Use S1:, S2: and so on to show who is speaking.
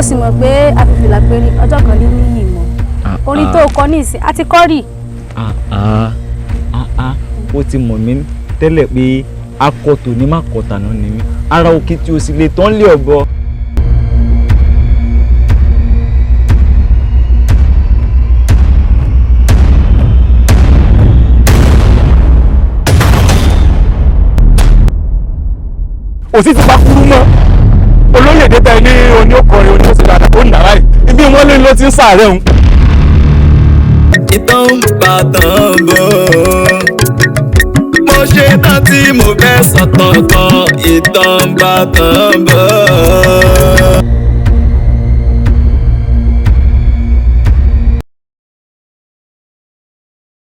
S1: ó sì mọ̀ pé afẹ́fẹ́lá pé ní ọjọ́ kan ní níyì mọ́ orin tó kọ ní ìsìn àti kọ́rì.
S2: ó ti mọ̀ mí tẹ́lẹ̀ pé akọ̀tò ní má kọ̀tà náà ni mí ara òkè tí o sì lè tán lé ọ̀bọ.
S3: òsì ti bá kúrú mọ́ Olóyèdè tẹ ní oní ọkọrin oní òsì dáadáa ó nàrá yìí ibi wọn lé ló ti ń sàárẹ̀ òun.
S4: ìtàn ń bàtàn bọ̀ mo ṣe tán tí mo fẹ́ sọ̀tàn kan ìtàn ń bàtàn bọ̀.